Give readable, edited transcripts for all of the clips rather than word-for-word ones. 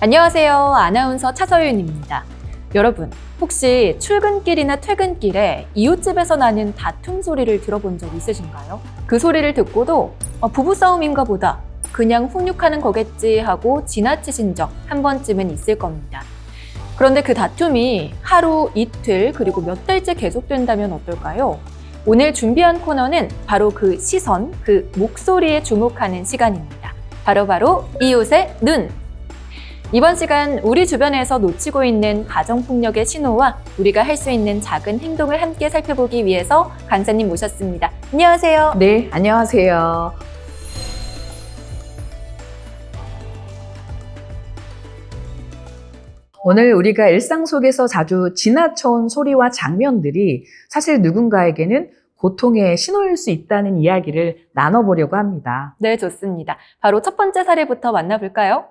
안녕하세요. 아나운서 차서윤입니다. 여러분, 혹시 출근길이나 퇴근길에 이웃집에서 나는 다툼 소리를 들어본 적 있으신가요? 그 소리를 듣고도 부부싸움인가 보다, 그냥 훈육하는 거겠지 하고 지나치신 적 한 번쯤은 있을 겁니다. 그런데 그 다툼이 하루, 이틀, 그리고 몇 달째 계속된다면 어떨까요? 오늘 준비한 코너는 바로 그 시선, 그 목소리에 주목하는 시간입니다. 바로 이웃의 눈! 이번 시간 우리 주변에서 놓치고 있는 가정폭력의 신호와 우리가 할 수 있는 작은 행동을 함께 살펴보기 위해서 강사님 모셨습니다. 안녕하세요. 네, 안녕하세요. 오늘 우리가 일상 속에서 자주 지나쳐온 소리와 장면들이 사실 누군가에게는 고통의 신호일 수 있다는 이야기를 나눠보려고 합니다. 네, 좋습니다. 바로 첫 번째 사례부터 만나볼까요?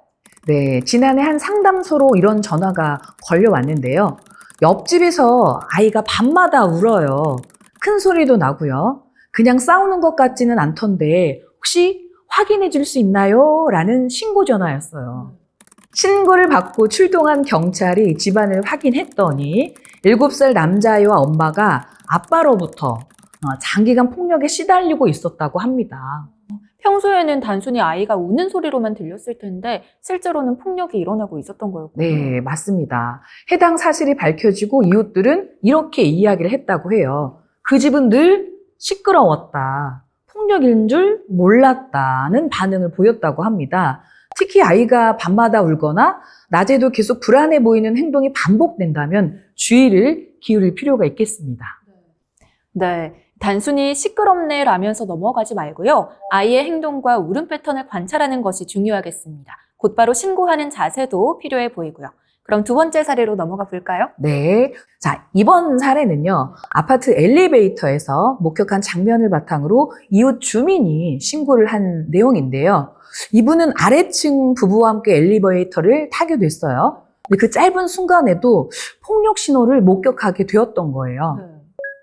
네, 지난해 한 상담소로 이런 전화가 걸려왔는데요. 옆집에서 아이가 밤마다 울어요. 큰 소리도 나고요. 그냥 싸우는 것 같지는 않던데 혹시 확인해 줄 수 있나요? 라는 신고 전화였어요. 신고를 받고 출동한 경찰이 집안을 확인했더니 7살 남자아이와 엄마가 아빠로부터 장기간 폭력에 시달리고 있었다고 합니다. 평소에는 단순히 아이가 우는 소리로만 들렸을 텐데 실제로는 폭력이 일어나고 있었던 거였군요. 네, 맞습니다. 해당 사실이 밝혀지고 이웃들은 이렇게 이야기를 했다고 해요. 그 집은 늘 시끄러웠다. 폭력인 줄 몰랐다는 반응을 보였다고 합니다. 특히 아이가 밤마다 울거나 낮에도 계속 불안해 보이는 행동이 반복된다면 주의를 기울일 필요가 있겠습니다. 네, 단순히 시끄럽네 라면서 넘어가지 말고요. 아이의 행동과 울음 패턴을 관찰하는 것이 중요하겠습니다. 곧바로 신고하는 자세도 필요해 보이고요. 그럼 두 번째 사례로 넘어가 볼까요? 네. 자, 이번 사례는요, 아파트 엘리베이터에서 목격한 장면을 바탕으로 이웃 주민이 신고를 한 내용인데요. 이분은 아래층 부부와 함께 엘리베이터를 타게 됐어요. 근데 그 짧은 순간에도 폭력 신호를 목격하게 되었던 거예요.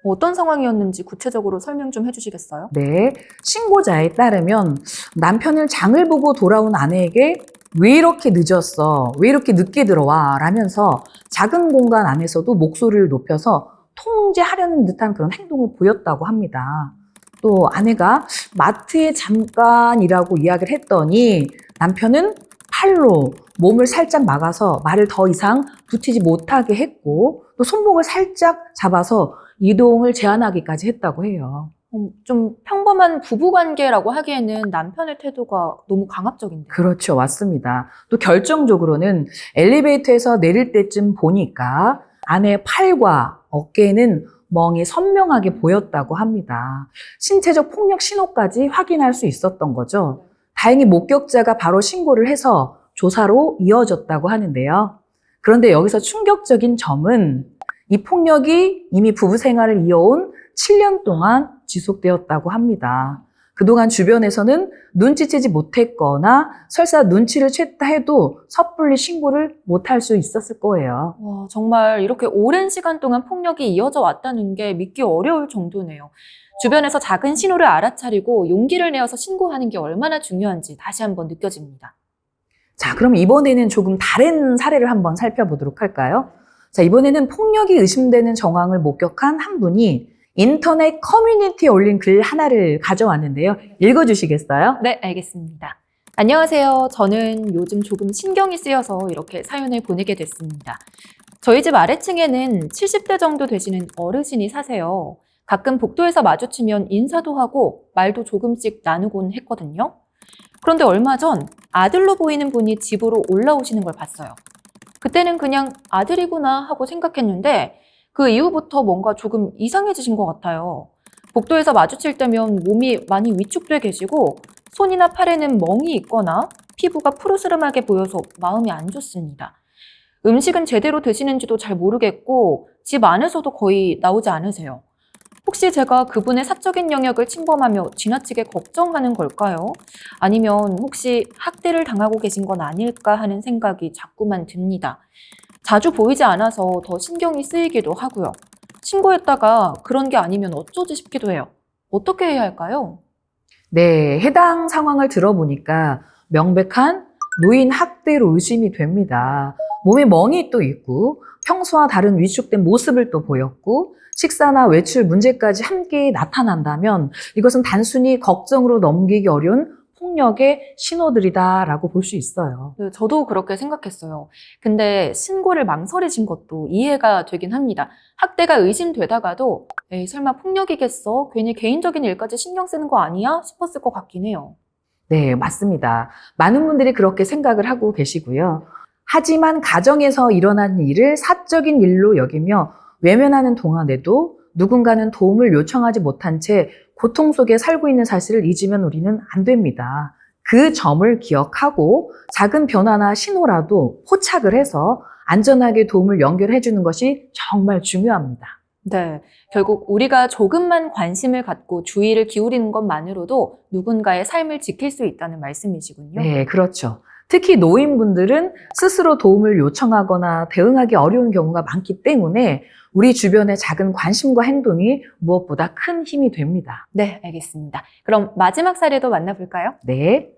어떤 상황이었는지 구체적으로 설명 좀 해주시겠어요? 네. 신고자에 따르면 남편을 장을 보고 돌아온 아내에게 왜 이렇게 늦었어? 왜 이렇게 늦게 들어와? 라면서 작은 공간 안에서도 목소리를 높여서 통제하려는 듯한 그런 행동을 보였다고 합니다. 또 아내가 마트에 잠깐이라고 이야기를 했더니 남편은 팔로 몸을 살짝 막아서 말을 더 이상 붙이지 못하게 했고 또 손목을 살짝 잡아서 이동을 제한하기까지 했다고 해요. 좀 평범한 부부관계라고 하기에는 남편의 태도가 너무 강압적인데요. 그렇죠. 맞습니다. 또 결정적으로는 엘리베이터에서 내릴 때쯤 보니까 아내의 팔과 어깨는 멍이 선명하게 보였다고 합니다. 신체적 폭력 신호까지 확인할 수 있었던 거죠. 다행히 목격자가 바로 신고를 해서 조사로 이어졌다고 하는데요. 그런데 여기서 충격적인 점은 이 폭력이 이미 부부 생활을 이어온 7년 동안 지속되었다고 합니다. 그동안 주변에서는 눈치채지 못했거나 설사 눈치를 챘다 해도 섣불리 신고를 못할 수 있었을 거예요. 와, 정말 이렇게 오랜 시간 동안 폭력이 이어져 왔다는 게 믿기 어려울 정도네요. 주변에서 작은 신호를 알아차리고 용기를 내어서 신고하는 게 얼마나 중요한지 다시 한번 느껴집니다. 자, 그럼 이번에는 조금 다른 사례를 한번 살펴보도록 할까요? 자, 이번에는 폭력이 의심되는 정황을 목격한 한 분이 인터넷 커뮤니티에 올린 글 하나를 가져왔는데요. 읽어주시겠어요? 네, 알겠습니다. 안녕하세요. 저는 요즘 조금 신경이 쓰여서 이렇게 사연을 보내게 됐습니다. 저희 집 아래층에는 70대 정도 되시는 어르신이 사세요. 가끔 복도에서 마주치면 인사도 하고 말도 조금씩 나누곤 했거든요. 그런데 얼마 전 아들로 보이는 분이 집으로 올라오시는 걸 봤어요. 그때는 그냥 아들이구나 하고 생각했는데 그 이후부터 뭔가 조금 이상해지신 것 같아요. 복도에서 마주칠 때면 몸이 많이 위축돼 계시고 손이나 팔에는 멍이 있거나 피부가 푸르스름하게 보여서 마음이 안 좋습니다. 음식은 제대로 드시는지도 잘 모르겠고 집 안에서도 거의 나오지 않으세요. 혹시 제가 그분의 사적인 영역을 침범하며 지나치게 걱정하는 걸까요? 아니면 혹시 학대를 당하고 계신 건 아닐까 하는 생각이 자꾸만 듭니다. 자주 보이지 않아서 더 신경이 쓰이기도 하고요. 신고했다가 그런 게 아니면 어쩌지 싶기도 해요. 어떻게 해야 할까요? 네, 해당 상황을 들어보니까 명백한 노인 학대로 의심이 됩니다. 몸에 멍이 또 있고 평소와 다른 위축된 모습을 또 보였고 식사나 외출 문제까지 함께 나타난다면 이것은 단순히 걱정으로 넘기기 어려운 폭력의 신호들이다라고 볼 수 있어요. 네, 저도 그렇게 생각했어요. 근데 신고를 망설이신 것도 이해가 되긴 합니다. 학대가 의심되다가도 에이, 설마 폭력이겠어? 괜히 개인적인 일까지 신경 쓰는 거 아니야? 싶었을 것 같긴 해요. 네, 맞습니다. 많은 분들이 그렇게 생각을 하고 계시고요. 하지만 가정에서 일어난 일을 사적인 일로 여기며 외면하는 동안에도 누군가는 도움을 요청하지 못한 채 고통 속에 살고 있는 사실을 잊으면 우리는 안 됩니다. 그 점을 기억하고 작은 변화나 신호라도 포착을 해서 안전하게 도움을 연결해 주는 것이 정말 중요합니다. 네, 결국 우리가 조금만 관심을 갖고 주의를 기울이는 것만으로도 누군가의 삶을 지킬 수 있다는 말씀이시군요. 네, 그렇죠. 특히 노인분들은 스스로 도움을 요청하거나 대응하기 어려운 경우가 많기 때문에 우리 주변의 작은 관심과 행동이 무엇보다 큰 힘이 됩니다. 네, 알겠습니다. 그럼 마지막 사례도 만나볼까요? 네.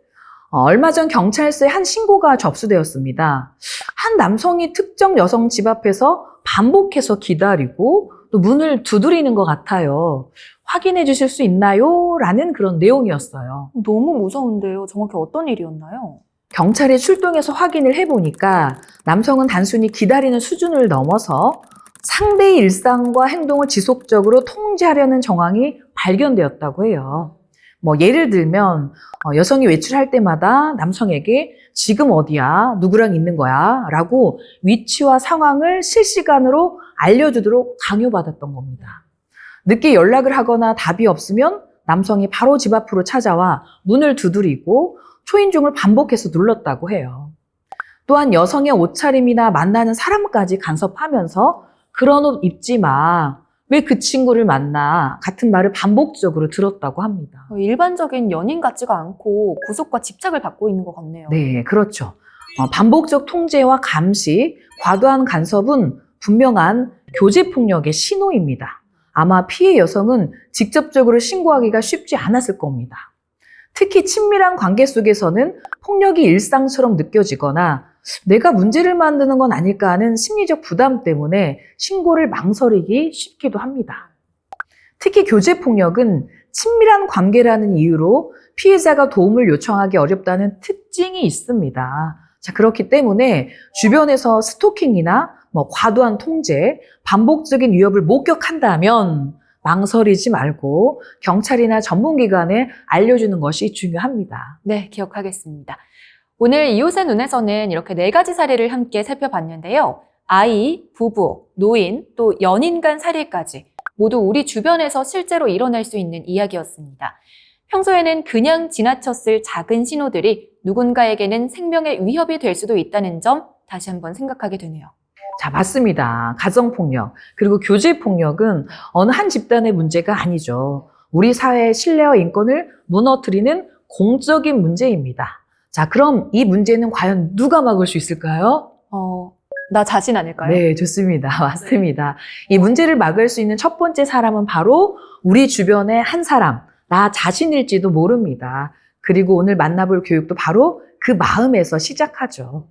얼마 전 경찰서에 한 신고가 접수되었습니다. 한 남성이 특정 여성 집 앞에서 반복해서 기다리고 또 문을 두드리는 것 같아요. 확인해 주실 수 있나요? 라는 그런 내용이었어요. 너무 무서운데요. 정확히 어떤 일이었나요? 경찰이 출동해서 확인을 해보니까 남성은 단순히 기다리는 수준을 넘어서 상대의 일상과 행동을 지속적으로 통제하려는 정황이 발견되었다고 해요. 예를 들면 여성이 외출할 때마다 남성에게 지금 어디야? 누구랑 있는 거야? 라고 위치와 상황을 실시간으로 알려주도록 강요받았던 겁니다. 늦게 연락을 하거나 답이 없으면 남성이 바로 집 앞으로 찾아와 문을 두드리고 초인종을 반복해서 눌렀다고 해요. 또한 여성의 옷차림이나 만나는 사람까지 간섭하면서 그런 옷 입지 마. 왜 그 친구를 만나? 같은 말을 반복적으로 들었다고 합니다. 일반적인 연인 같지가 않고 구속과 집착을 받고 있는 것 같네요. 네, 그렇죠. 반복적 통제와 감시, 과도한 간섭은 분명한 교제폭력의 신호입니다. 아마 피해 여성은 직접적으로 신고하기가 쉽지 않았을 겁니다. 특히 친밀한 관계 속에서는 폭력이 일상처럼 느껴지거나 내가 문제를 만드는 건 아닐까 하는 심리적 부담 때문에 신고를 망설이기 쉽기도 합니다. 특히 교제폭력은 친밀한 관계라는 이유로 피해자가 도움을 요청하기 어렵다는 특징이 있습니다. 자, 그렇기 때문에 주변에서 스토킹이나 과도한 통제, 반복적인 위협을 목격한다면 망설이지 말고 경찰이나 전문기관에 알려주는 것이 중요합니다. 네, 기억하겠습니다. 오늘 이웃의 눈에서는 이렇게 4가지 사례를 함께 살펴봤는데요. 아이, 부부, 노인, 또 연인 간 사례까지 모두 우리 주변에서 실제로 일어날 수 있는 이야기였습니다. 평소에는 그냥 지나쳤을 작은 신호들이 누군가에게는 생명의 위협이 될 수도 있다는 점 다시 한번 생각하게 되네요. 자, 맞습니다. 가정폭력, 그리고 교제폭력은 어느 한 집단의 문제가 아니죠. 우리 사회의 신뢰와 인권을 무너뜨리는 공적인 문제입니다. 자, 그럼 이 문제는 과연 누가 막을 수 있을까요? 나 자신 아닐까요? 네, 좋습니다. 맞습니다. 이 문제를 막을 수 있는 첫 번째 사람은 바로 우리 주변의 한 사람, 나 자신일지도 모릅니다. 그리고 오늘 만나볼 교육도 바로 그 마음에서 시작하죠.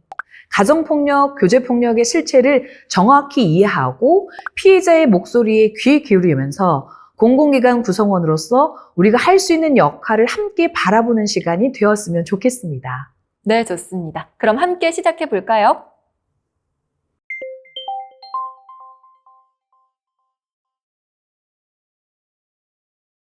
가정폭력, 교제폭력의 실체를 정확히 이해하고 피해자의 목소리에 귀 기울이면서 공공기관 구성원으로서 우리가 할 수 있는 역할을 함께 바라보는 시간이 되었으면 좋겠습니다. 네, 좋습니다. 그럼 함께 시작해 볼까요?